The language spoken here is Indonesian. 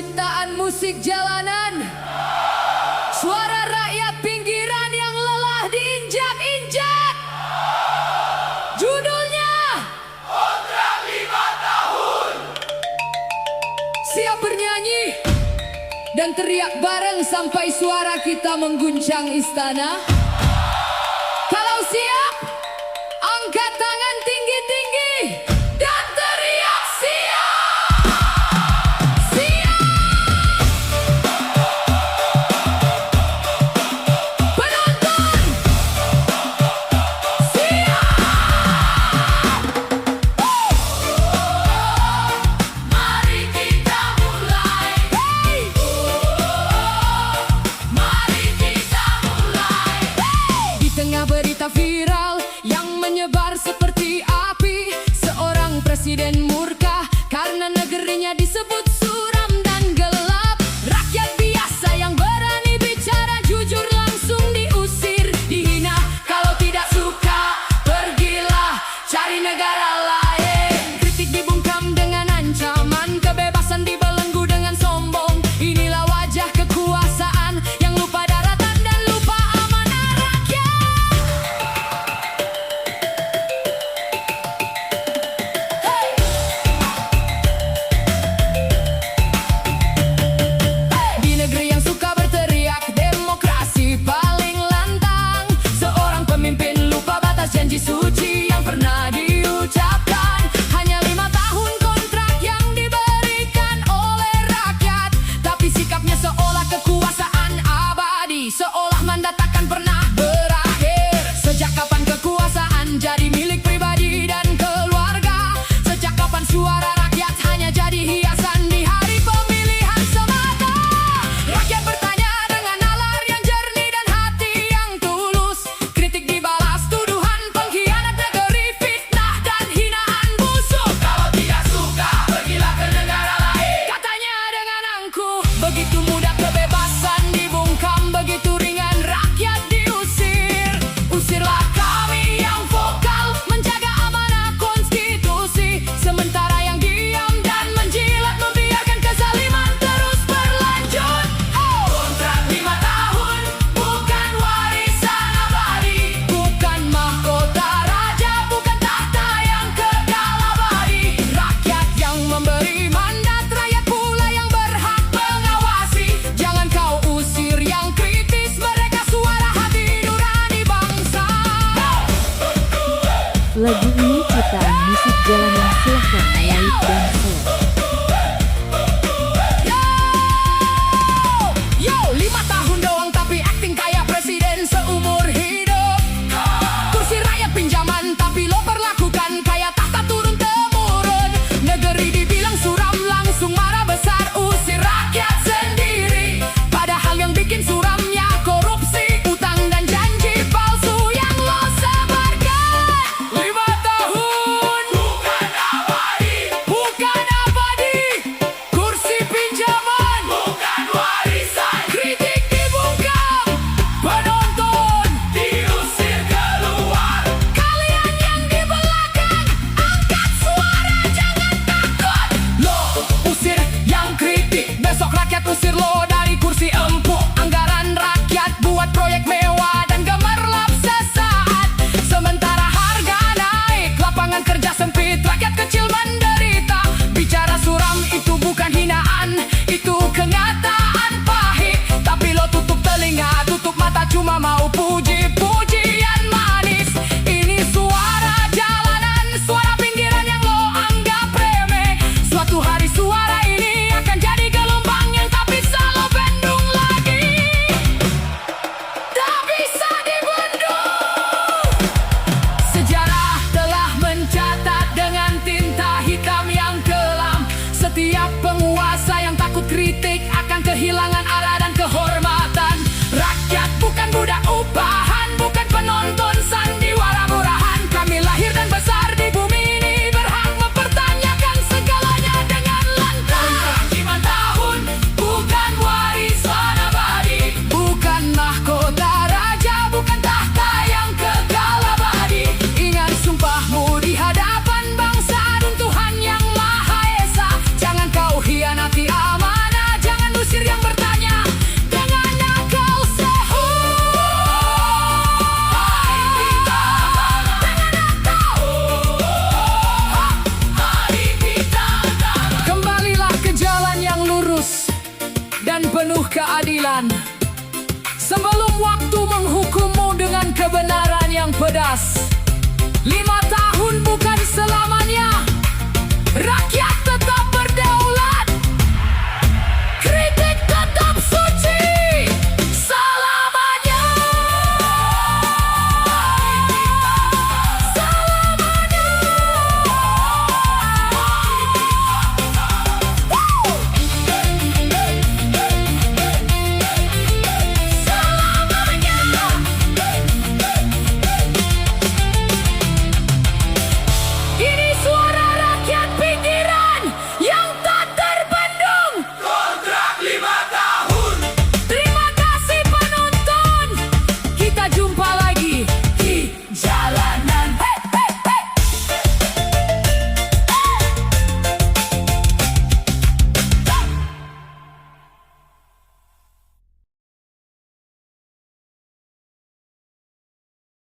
ciptaan musik jalanan, suara rakyat pinggiran yang lelah diinjak-injak. Judulnya Kontrak 5 tahun. Siap bernyanyi dan teriak bareng sampai suara kita mengguncang istana? Kalau siap, angkat tangan tinggi-tinggi dan teriak siap! Siap! Penonton! Siap! Mari kita mulai. Hey! Mari kita mulai. Di tengah berita viral yang menyebar seperti api, seorang presiden murka karena negerinya disebut suram dan gelap. Rakyat biasa yang berani bicara jujur langsung diusir, dihina. Kalau tidak suka, pergilah cari negara lain. Kritik dibungkam dengan ancaman, kebebasan dibelenggu dengan sombong. Inilah wajah kekuasaan yang lupa daratan dan lupa amanah rakyat. Di negeri yang suka berteriak demokrasi paling lantang, seorang pemimpin lupa batas janji suci yang pernah diucapkan. Hanya 5 tahun kontrak yang diberikan oleh rakyat, tapi sikapnya seolah kekuasaan abadi, seolah mandat takkan pernah berakhir. Sejak kapan kekuasaan jadi milik pribadi dan keluarga? Sejak kapan suara rakyat hanya jadi hiasan di hari pemilihan semata? Rakyat bertanya dengan nalar yang jernih dan hati yang tulus. Kritik dibalas tuduhan pengkhianat negeri, fitnah dan hinaan busuk. Kalau tidak suka, pergilah ke negara lain. Katanya dengan angkuh, begitu mudah kebebasan dibungkam, begitu ringan rakyat diusir. Usirlah kami yang vokal, menjaga amanah konstitusi, sementara yang diam dan menjilat membiarkan kezaliman terus berlanjut. Oh! Kontrak 5 tahun bukan warisan abadi. Bukan mahkota raja, bukan tahta yang kekal abadi. Rakyat yang memberi mandat, rakyat pula yang berhak mengawasi. Jangan kau usir yang kritis, mereka suara hati nurani bangsa. Lagu ini ciptaan musik jalanan, silahkan like dan share. Yo, 5 tahun doang tapi acting kayak presiden seumur hidup. Kursi rakyat pinjaman tapi lo perlakukan kayak tahta turun temurun. Negeri dibilang suram langsung marah besar, usir rakyat sendiri. Padahal yang bikin suramnya korupsi, utang dan janji palsu yang lo sebarkan. 5 tahun Bukan abadi. bukan abadi, kursi pinjaman Bukan warisan. kritik dibungkam, penonton Diusir keluar. kalian yang di belakang, angkat suara jangan takut. Lo usir yang kritik, besok rakyat usir lo dari kursi empuk. Anggaran rakyat buat proyek mewah dan gemerlap sesaat, sementara harga naik, lapangan kerja sempit, rakyat kecil menderita. Bicara suram itu bukan hinaan, itu kenyataan pahit. Tapi lo tutup telinga, tutup mata, cuma mau puji-pujian manis. Ini suara jalanan, suara pinggiran yang lo anggap remeh. Suatu hari suara ini akan jadi gelombang yang tak bisa lo bendung lagi. penuh keadilan. Sebelum waktu menghukummu dengan kebenaran yang pedas. 5 tahun bukan selamanya. Rakyat